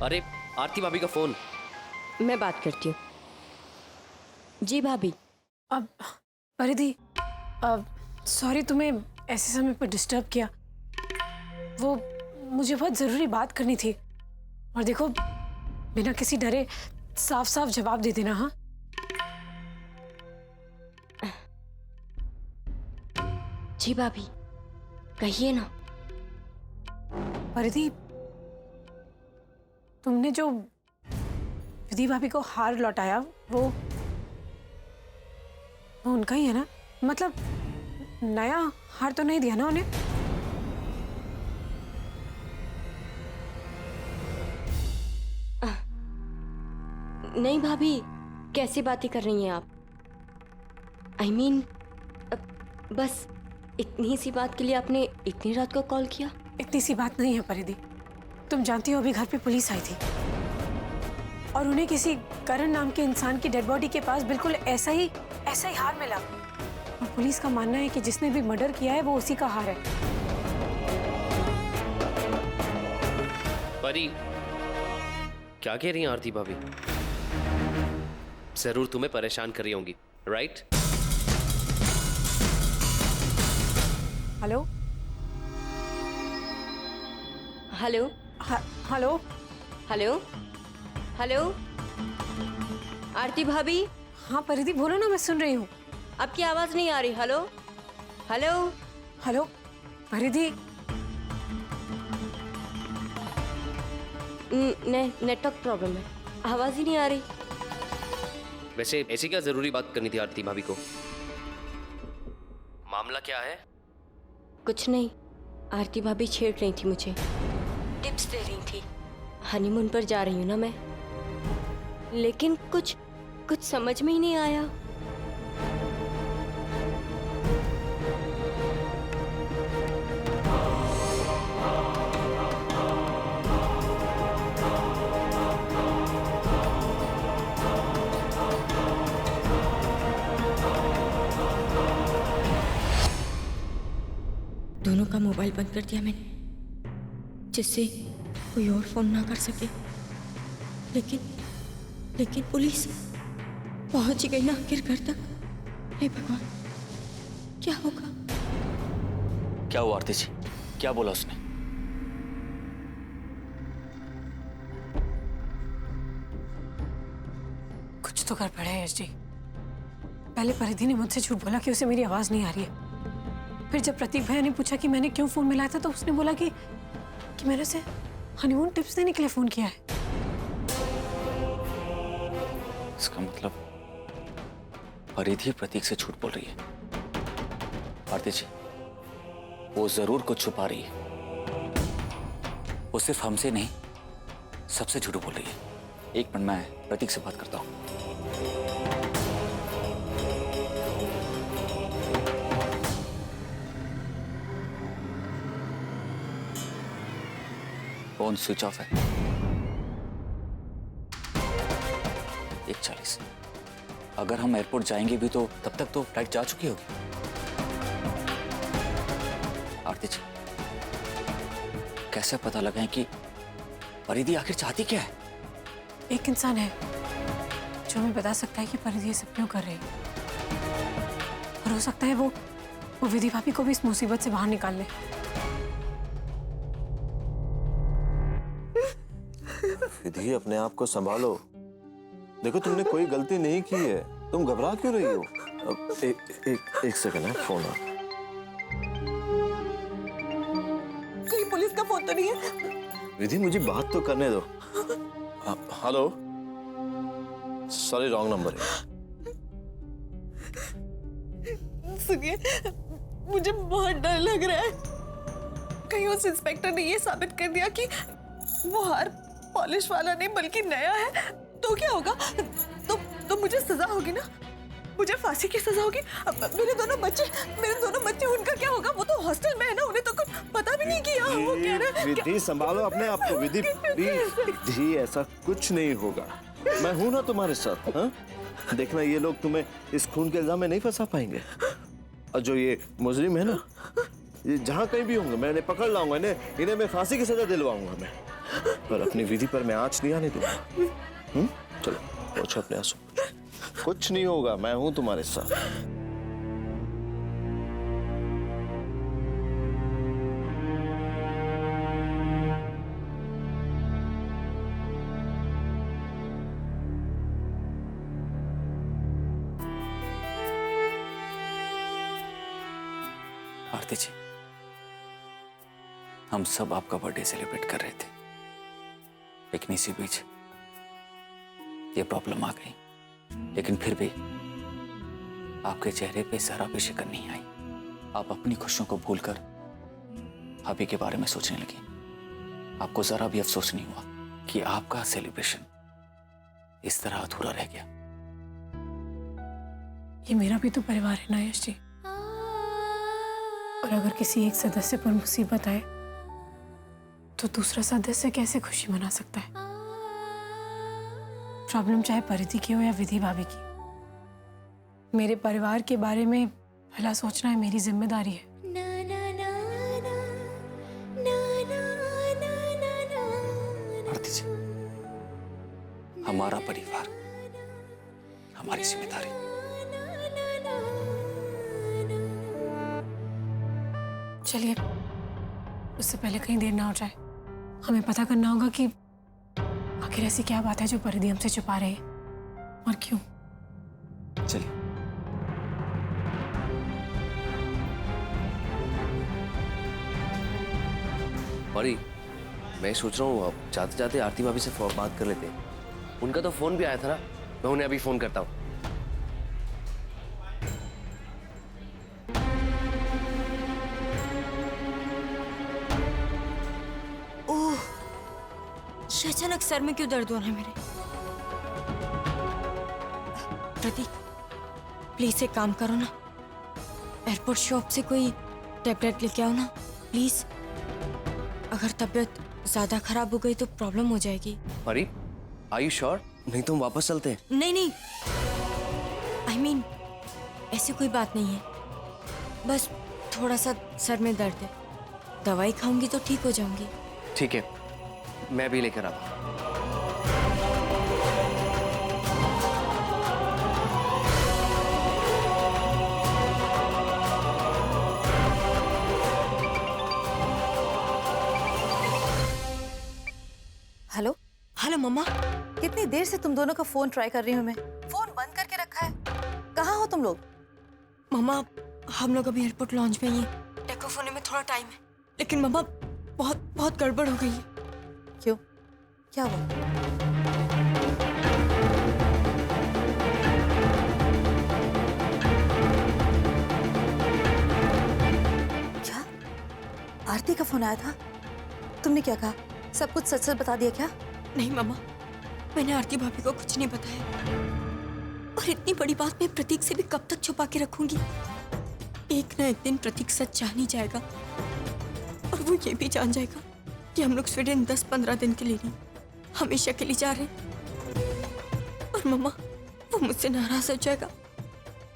अरे आरती भाभी का फोन। मैं बात करती हूँ। जी भाभी। अब परिधि, अब सॉरी तुम्हें ऐसे समय पर डिस्टर्ब किया। वो मुझे बहुत ज़रूरी बात करनी थी। और देखो, बिना किसी डरे साफ साफ जवाब दे देना। हाँ जी भाभी, कहिए ना। परिधि, तुमने जो विधि भाभी को हार लौटाया वो उनका ही है ना? मतलब नया हार तो नहीं दिया ना उन्हें? नहीं भाभी, कैसी बातें कर रही हैं आप? I mean, बस इतनी सी बात के लिए आपने इतनी रात को कॉल किया? इतनी सी बात नहीं है परिधि। तुम जानती हो अभी घर पे पुलिस आई थी और उन्हें किसी करण नाम के इंसान की डेड बॉडी के पास बिल्कुल ऐसा ही हार मिला। और पुलिस का मानना है कि जिसने भी मर्डर किया है वो उसी का हार है। परी, क्या कह रही हैं आरती भाभी? जरूर तुम्हें परेशान कर रही होंगी, right? Hello hello hello hello hello, Aarti भाभी। हाँ परिधि, बोलो ना, मैं सुन रही हूँ। आपकी आवाज नहीं आ रही। हेलो हेलो हेलो परिधि, नेटवर्क प्रॉब्लम है, आवाज ही नहीं आ रही। वैसे ऐसी क्या जरूरी बात करनी थी आरती भाभी को? मामला क्या है? कुछ नहीं, आरती भाभी छेड़ रही थी मुझे, टिप्स दे रही थी। हनीमून पर जा रही हूँ ना मैं, लेकिन कुछ समझ में ही नहीं आया। दोनों का मोबाइल बंद कर दिया मैंने, जिससे कोई और फोन ना कर सके। लेकिन पुलिस पहुंच गई ना आखिर घर तक। हे भगवान, क्या होगा? क्या हुआ आरती जी? क्या बोला उसने? कुछ तो गड़बड़ है यश जी। पहले परिधि ने मुझसे झूठ बोला कि उसे मेरी आवाज नहीं आ रही है। फिर जब प्रतीक भैया ने पूछा कि मैंने क्यों फोन मिलाया था, तो उसने बोला कि मैंने उसे हनीमून टिप्स देने के लिए फोन किया है। इसका मतलब परिधि प्रतीक से झूठ बोल रही है। आरती जी, वो जरूर कुछ छुपा रही है। वो सिर्फ हमसे नहीं, सबसे झूठ बोल रही है। एक मिनट, मैं प्रतीक से बात करता हूँ। फोन स्विच ऑफ है। 1:40। अगर हम एयरपोर्ट जाएंगे भी तो तब तक तो फ्लाइट जा चुकी होगी। आरती जी, कैसे पता लगाएं कि परिधि आखिर चाहती क्या है? एक इंसान है जो हमें बता सकता है कि परिधि ये सब क्यों कर रही है। और हो सकता है वो विधि भाभी को भी इस मुसीबत से बाहर निकाल ले। विधि, अपने आप को संभालो। देखो, तुमने कोई गलती नहीं की है, तुम घबरा क्यों रही हो? एक सेकंड है, फोन आ। कहीं पुलिस का फोन तो नहीं है? विधि, मुझे बात तो करने दो। हेलो, सॉरी, रॉन्ग नंबर है। सुनिए, मुझे बहुत डर लग रहा है। कहीं उस इंस्पेक्टर ने ये साबित कर दिया कि वो हार पॉलिश वाला नहीं बल्कि नया है, तो क्या होगा? तो मुझे सजा होगी ना? मुझे फांसी की सजा होगी। मेरे दोनों बच्चे उनका क्या होगा? वो तो हॉस्टल में है ना, उन्हें तो कुछ पता भी नहीं किया। वो कह रहे हैं विधि, संभालो अपने आप को। विधि, ऐसा कुछ नहीं होगा। मैं हूं ना तुम्हारे साथ। हाँ, देखना, ये लोग तुम्हें इस खून के इल्जाम में नहीं फंसा पाएंगे। और जो ये मुजरिम है ना, ये जहाँ कहीं भी होंगे मैं इन्हें पकड़ लाऊंगा, इन्हें मैं फांसी की सजा दिलवाऊंगा मैं, पर अपनी विधि पर मैं आंच नहीं आने दूंगा। चलो पहुंचो अपने आंसू, कुछ नहीं होगा, मैं हूं तुम्हारे साथ। आरती जी, हम सब आपका बर्थडे सेलिब्रेट कर रहे थे, लेकिन इसी बीच ये प्रॉब्लम आ गई। लेकिन फिर भी आपके चेहरे पे जरा भी शिकन नहीं आई। आप अपनी खुशियों को भूलकर अभी के बारे में सोचने लगी। आपको जरा भी अफसोस नहीं हुआ कि आपका सेलिब्रेशन इस तरह अधूरा रह गया। ये मेरा भी तो परिवार है ना यश जी, और अगर किसी एक सदस्य पर मुसीबत आए तो दूसरा सदस्य कैसे खुशी मना सकता है? प्रॉब्लम चाहे परिधि की हो या विधि भाभी की, मेरे परिवार के बारे में भला सोचना है मेरी जिम्मेदारी है। आरती जी, हमारा परिवार हमारी जिम्मेदारी। चलिए, उससे पहले कहीं देर ना हो जाए, हमें पता करना होगा कि आखिर ऐसी क्या बात है जो परिधि हमसे छुपा रहे हैं और क्यों। चलिए। परी, मैं सोच रहा हूँ अब जाते जाते आरती भाभी से बात कर लेते हैं। उनका तो फोन भी आया था ना, मैं उन्हें अभी फोन करता हूँ। अचानक सर में क्यों दर्द हो रहा है मेरे? प्रतीक, प्लीज एक काम करो ना, एयरपोर्ट शॉप से कोई टैबलेट लेके आओ ना प्लीज। अगर तबीयत ज्यादा खराब हो गई तो प्रॉब्लम हो जाएगी। परी, आर यू श्योर? नहीं तो हम वापस चलते हैं। नहीं नहीं, I mean, ऐसी कोई बात नहीं है, बस थोड़ा सा सर में दर्द है, दवाई खाऊंगी तो ठीक हो जाऊंगी। ठीक है, मैं भी लेकर आता हूँ। हेलो हेलो मम्मा। कितनी देर से तुम दोनों का फोन ट्राई कर रही हूँ मैं, फोन बंद करके रखा है। कहाँ हो तुम लोग? मम्मा, हम लोग अभी एयरपोर्ट लॉन्च में ही हैं। टेक ऑफ होने में थोड़ा टाइम है, लेकिन मम्मा बहुत बहुत गड़बड़ हो गई है। क्यों, क्या हुआ? क्या आरती का फोन आया था? तुमने क्या कहा? सब कुछ सच सच बता दिया क्या? नहीं मम्मा, मैंने आरती भाभी को कुछ नहीं बताया, और इतनी बड़ी बात मैं प्रतीक से भी कब तक छुपा के रखूंगी? एक ना एक दिन प्रतीक सच जान ही जाएगा, और वो ये भी जान जाएगा कि हम लोग स्वीडन 10-15 दिन के लिए नहीं, हमेशा के लिए जा रहे हैं। और मम्मा, वो मुझसे नाराज हो जाएगा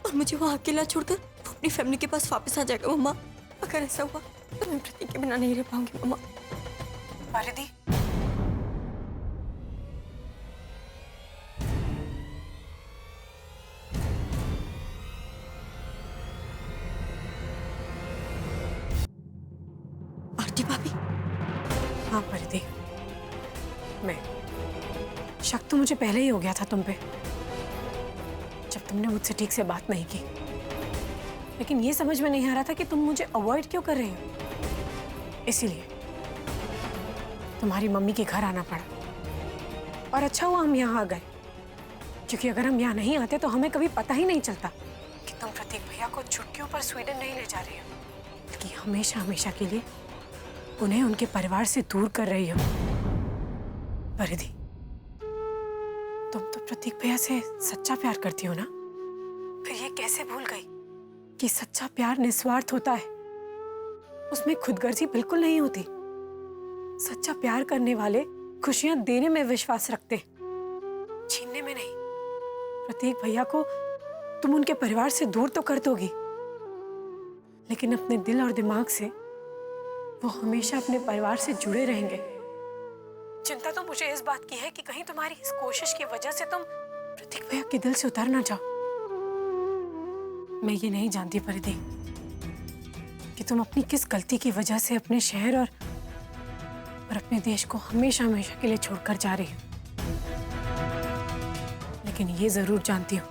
और मुझे वहाँ अकेला छोड़कर वो अपनी फैमिली के पास वापस आ जाएगा। मम्मा, अगर ऐसा हुआ तो मैं प्रतीक के बिना नहीं रह पाऊंगी। मम्मा। परिधि, आरती भाभी। हाँ परिधि, मैं शक तो मुझे पहले ही हो गया था तुम पे, जब तुमने मुझसे ठीक से बात नहीं की। लेकिन ये समझ में नहीं आ रहा था कि तुम मुझे अवॉइड क्यों कर रही हो। इसीलिए तुम्हारी मम्मी के घर आना पड़ा, और अच्छा हुआ हम यहाँ आ गए, क्योंकि अगर हम यहाँ नहीं आते तो हमें कभी पता ही नहीं चलता कि तुम प्रतीक भैया को छुट्टियों पर स्वीडन नहीं ले जा रही हो, बल्कि हमेशा हमेशा के लिए उन्हें उनके परिवार से दूर कर रही हो। परिधि, तुम तो प्रतीक भैया से सच्चा प्यार करती हो ना, फिर ये कैसे भूल गई कि सच्चा प्यार निस्वार्थ होता है, उसमें खुदगर्जी बिल्कुल नहीं होती। सच्चा प्यार करने वाले खुशियां देने में विश्वास रखते हैं, छीनने में नहीं। प्रतीक भैया को तुम उनके परिवार से दूर तो कर दोगी, लेकिन अपने दिल और दिमाग से वो हमेशा अपने परिवार से जुड़े रहेंगे। चिंता तो मुझे इस बात की है कि कहीं तुम्हारी इस कोशिश की वजह से तुम प्रतीक भैया के दिल से उतर ना जाओ। मैं ये नहीं जानती परिधि कि तुम अपनी किस गलती की वजह से अपने शहर और अपने देश को हमेशा हमेशा के लिए छोड़कर जा रही हो, लेकिन ये जरूर जानती हूँ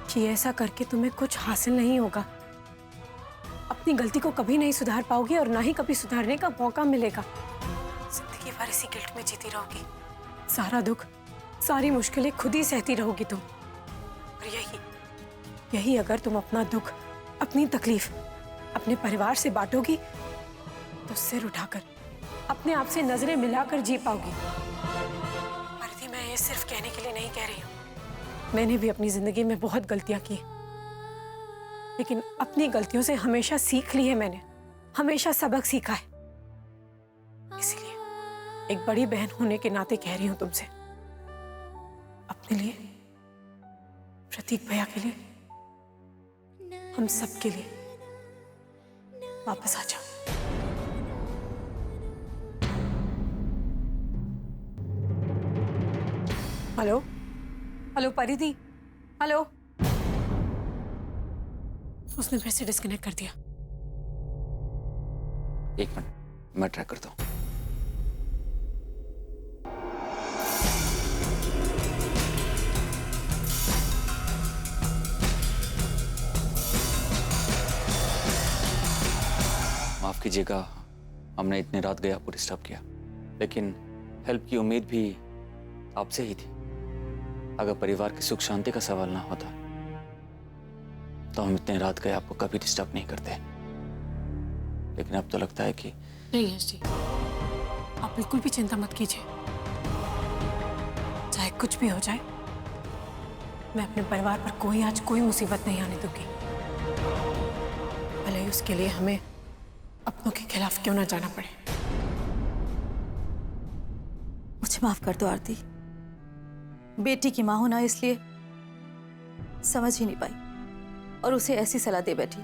कि ऐसा करके तुम्हें कुछ हासिल नहीं होगा। अपनी गलती को कभी नहीं सुधार पाओगी और ना ही कभी सुधारने का मौका मिलेगा। जिंदगी भर इसी गिल्ट में जीती रहोगी, सारा दुख सारी मुश्किलें खुद ही सहती रहोगी तुम। और यही अगर तुम अपना दुख अपनी तकलीफ अपने परिवार से बांटोगी तो सिर उठाकर अपने आप से नजरें मिलाकर जी पाओगी। परिधि, मैं ये सिर्फ कहने के लिए नहीं कह रही हूँ। मैंने भी अपनी जिंदगी में बहुत गलतियां की, लेकिन अपनी गलतियों से हमेशा सीख ली है। मैंने हमेशा सबक सीखा है। इसलिए एक बड़ी बहन होने के नाते कह रही हूं तुमसे, अपने लिए, प्रतीक भैया के लिए, हम सब के लिए वापस आ जाओ। हेलो हेलो परिधि, हेलो। उसने फिर से डिस्कनेक्ट कर दिया। एक मिनट, मैं ट्राई करता हूँ। माफ कीजिएगा, हमने इतनी रात गया आपको डिस्टर्ब किया, लेकिन हेल्प की उम्मीद भी आपसे ही थी। अगर परिवार की सुख शांति का सवाल ना होता तो हम इतने रात गए आपको कभी डिस्टर्ब नहीं करते। लेकिन अब तो लगता है कि नहीं यश जी, आप बिल्कुल भी चिंता मत कीजिए। चाहे कुछ भी हो जाए, मैं अपने परिवार पर कोई मुसीबत नहीं आने दूंगी। भले ही उसके लिए हमें अपनों के खिलाफ क्यों ना जाना पड़े। मुझे माफ कर दो आरती, बेटी की मां होना इसलिए समझ ही नहीं पाई और उसे ऐसी सलाह दे बैठी।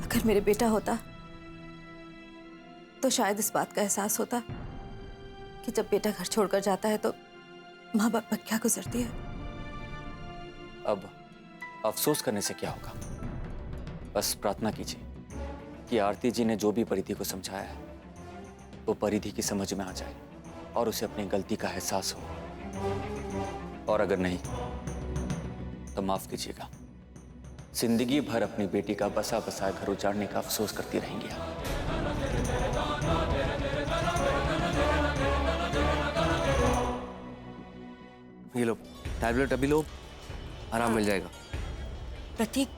अगर मेरे बेटा होता तो शायद इस बात का एहसास होता कि जब बेटा घर छोड़कर जाता है तो माँ बाप पर क्या गुजरती है। अब अफसोस करने से क्या होगा। बस प्रार्थना कीजिए कि आरती जी ने जो भी परिधि को समझाया है वो परिधि की समझ में आ जाए और उसे अपनी गलती का एहसास हो। और अगर नहीं तो माफ कीजिएगा, जिंदगी भर अपनी बेटी का बसा बसाया घर उजाड़ने का अफसोस करती रहेंगी आप। ये लो टैबलेट, अभी लो, आराम मिल जाएगा। प्रतीक,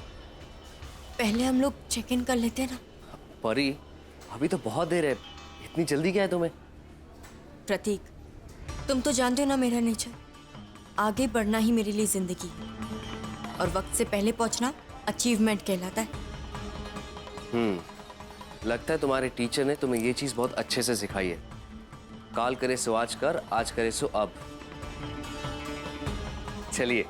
पहले हम लोग चेक इन कर लेते हैं ना। परी, अभी तो बहुत देर है, इतनी जल्दी क्या है तुम्हें? प्रतीक, तुम तो जानते हो ना मेरा नेचर, आगे बढ़ना ही मेरे लिए जिंदगी, और वक्त से पहले पहुंचना अचीवमेंट कहलाता है। लगता है तुम्हारे टीचर ने तुम्हें ये चीज बहुत अच्छे से सिखाई है। काल करे सो आज कर, आज करे सो अब। चलिए